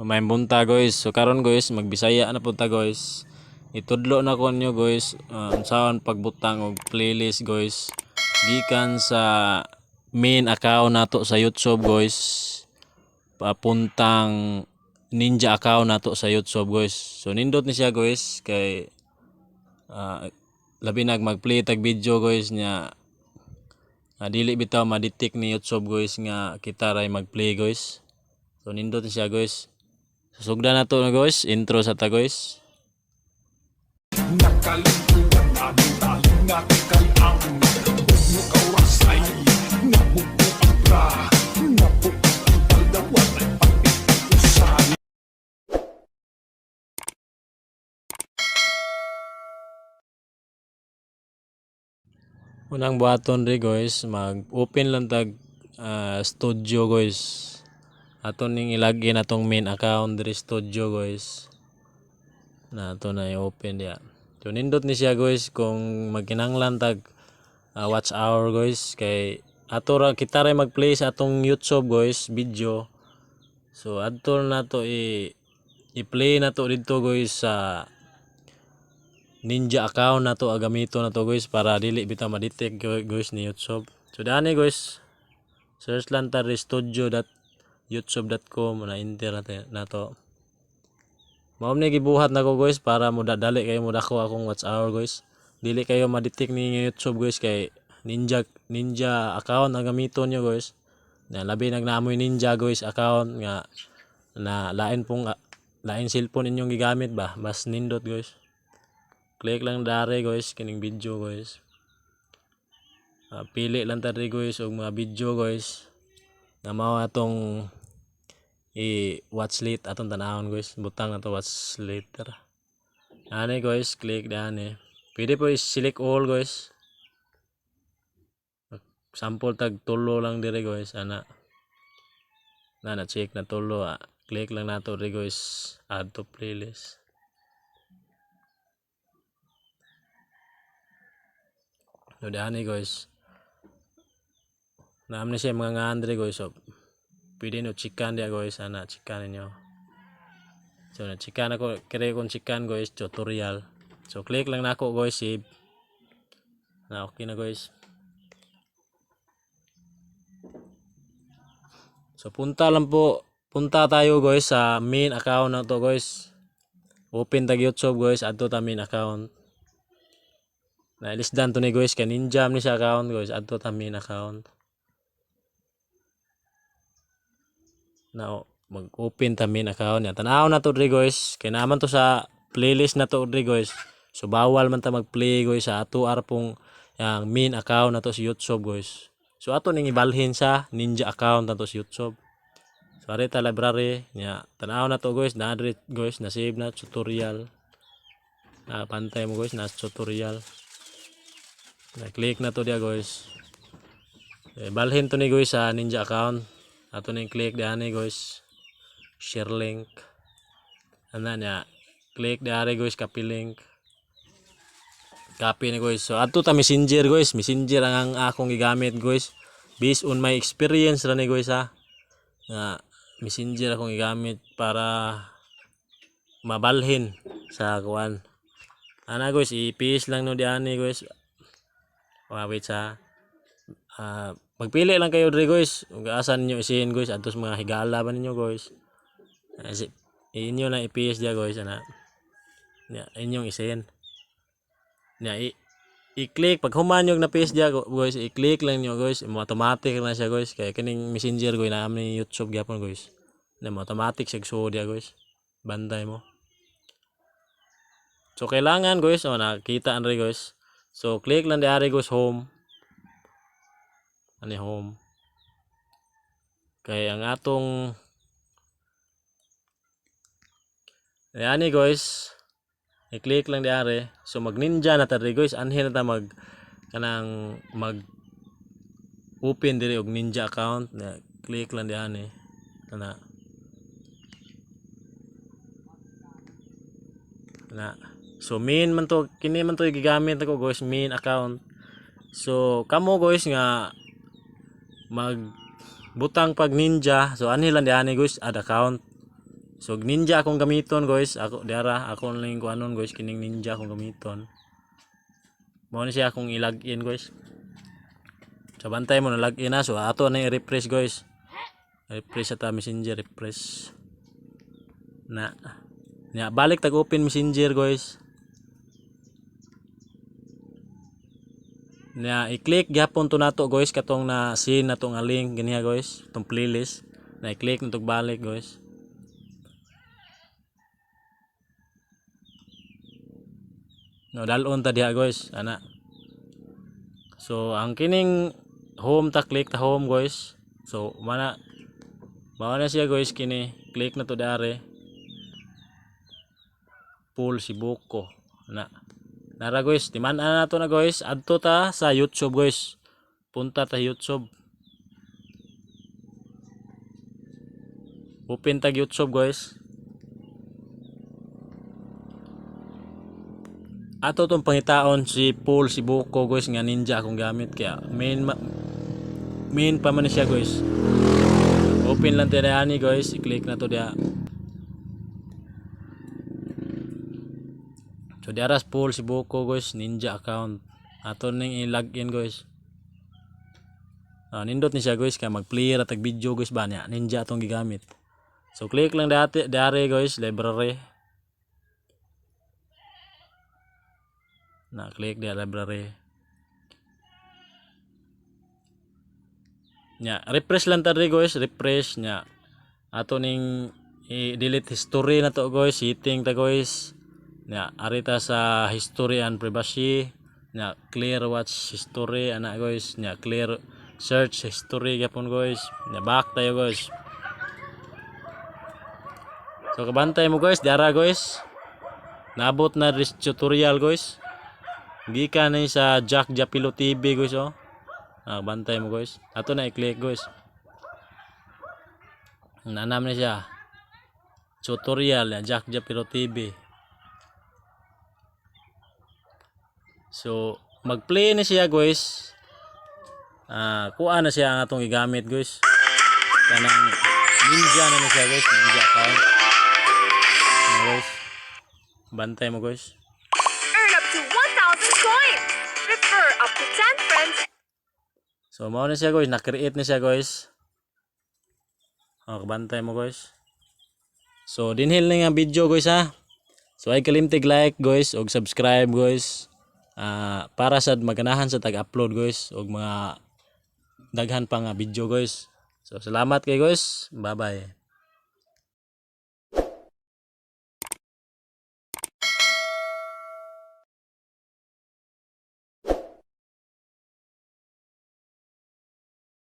May bunta guys. So karon guys, magbisaya na punta guys. Itudlo na ko nyo guys, unsaon pagbutang og playlist guys. Gikan sa main account nato sa YouTube guys. Papuntang Ninja account nato sa YouTube guys. So nindot ni siya guys kay labi nag mag-play tag video guys nya dili bitaw ma-detect ni YouTube guys nga kita ray mag-play guys. So nindot ni siya guys. Susugdan na to na guys, intro sa ta guys. Nakalimpuan namin taling natin kay ang Huwag mo kawasay, nabubo ang bra Nabubo ang paldawan ay pag-ipusan. Unang buhaton ri guys, mag-open lang tag studio guys. Aton ning ilagin atong main account diri studio guys. Na ato na i-open dia. So nindot ni siya guys kung magkinahanglan tag watch hour guys kay ato ra kita ray mag-play sa atong YouTube guys video. So adto na to i-play na to dito guys sa Ninja account na to gamito na to guys para dili bitaw ma-detect guys ni YouTube. So dani guys, search lang ta studio.youtube.com na enter na to. Mao ni gibuhat nako guys para mo dali kayo mo dako akong watch hour guys. Dili kayo ma-detect ni YouTube guys kay Ninja account ang gamito nyo guys. Na labi nagnamoy Ninja guys account nga na lain cellphone inyong gigamit ba, mas nindot guys. Click lang dare guys kining video guys. Pili lang tadi guys og mga video guys. Na mao atong i-watch list atong tanahon guys. Butang na to watch later. Ani guys, click dani. Pwede po i-select all guys. Sample tag tulo lang dire guys ana. Na check na tulo. Click lang nato dire guys. Add to playlist. So dani guys. Naam na siya mga ngandre guys. So pwede no chikan dia guys ana chikan ninyo. So na chikan ako kire kon chikan guys tutorial. So click lang nako guys save. Na okay na guys. So punta tayo guys sa main account na to guys. Open tag YouTube guys adto ta main account. Na lisdan to ni guys kay Ninja ni sa account guys adto ta main account. Now mag-open ta main account ya. Tanaw na to diri guys kay naman to sa playlist na to diri guys. So bawal man ta mag-play guys sa ato arpong yang main account na to sa YouTube guys. So ato ning ibalhin sa Ninja account na to sa YouTube. So ari ta library nya tanaw na to guys na diri guys na save na tutorial. Pantay mo guys na tutorial. Na click na to dia guys. Balhin to ni guys sa Ninja account. Ato ning click diani guys. Share link. Ana nya click diari guys copy link. Copy ni guys. So ato ta Messenger guys. Messenger ang akong gigamit guys. Based on my experience ra ni guys ha. Na Messenger akong gigamit para mabalhin sa kuan. Ana guys i-paste lang no diani guys. Wait sa magpili lang kayo diri guys ug asan niyo isin guys adtos mga higala ba ninyo guys. Inyo na i-paste dia guys ana. Nya inyong isin. Nya i-click pag human yung na-paste dia guys, i-click lang niyo guys, automatic na siya guys kay kining Messenger guys na ni YouTube gyapon guys. Na automatic sig show dia guys. Banday mo. So kailangan guys nakita anre guys. So click lang diari guys home. Ani home. Kaya ang atong ani guys. I-click lang diari. So mag Ninja na tari guys. Anhin na ta mag open diri og Ninja account. Click lang diani. Na. So main man to kini man to gigamit ako guys main account. So kamo guys nga mag butang pag Ninja so ani lang diani guys add account. So ninja akong gamiton guys. Ako diara ako lang kuanon guys kining ninja akong gamiton. Mao ni siya akong i-login guys. So bantay mo na login na. So ato na i-refresh guys. Refresh sa messenger refresh. Na. Nya balik tag open messenger guys. Nya i-click gyapon to nato guys katong na scene natong link ganiya guys, tong playlist. Na i-click nato balik guys. No dalon ta diha guys ana. So ang kining home ta click ta home guys. So mana mao na siya guys kini click na to dare. Pool si Buko na. Nara guys, timan-an nato na guys. Adto ta sa YouTube guys. Punta ta YouTube. Open tag YouTube guys. Ato tong pangitaon si Pool si Buko guys nga ninja akong gamit kaya main pa man siya guys. Open lang tayo ani guys, i-click na to dia. So diaras Pool si Buko guys, ninja account. Ato ning i-login guys. Nindot ni siya guys kay mag-play ra tag video guys ba niya. Ninja atong gigamit. So click lang dare guys, library. Na click dia library. Nya refresh lang ta guys, refresh nya. Ato ning i-delete history na to guys, setting ta guys. Nya arita sa history and privacy. Nya clear watch history ana guys, nya clear search history gyapon guys. Nya back tayo guys. So kabantay mo guys, dara guys. Naabot na this tutorial guys. Gikan na sa Jack Japilo TV guys oh. Bantay mo guys. Ato na i-click guys. Nanam na siya. Tutorial ya Jack Japilo TV. So mag-play na siya guys. Kuha na siya ang atong igamit guys. Kanang ninja na siya guys, ninja account. Guys. Bantay mo guys. Earn up to 1,000 coins. Refer up to 10 friends. So mao na siya guys, na-create na siya guys. Bantay mo guys. So dinhil na nga video guys ha. So ay kalimtig like guys og subscribe guys. Para sa maganahan sa tag-upload guys og mga daghan pa nga video guys. So salamat kay guys. Bye bye.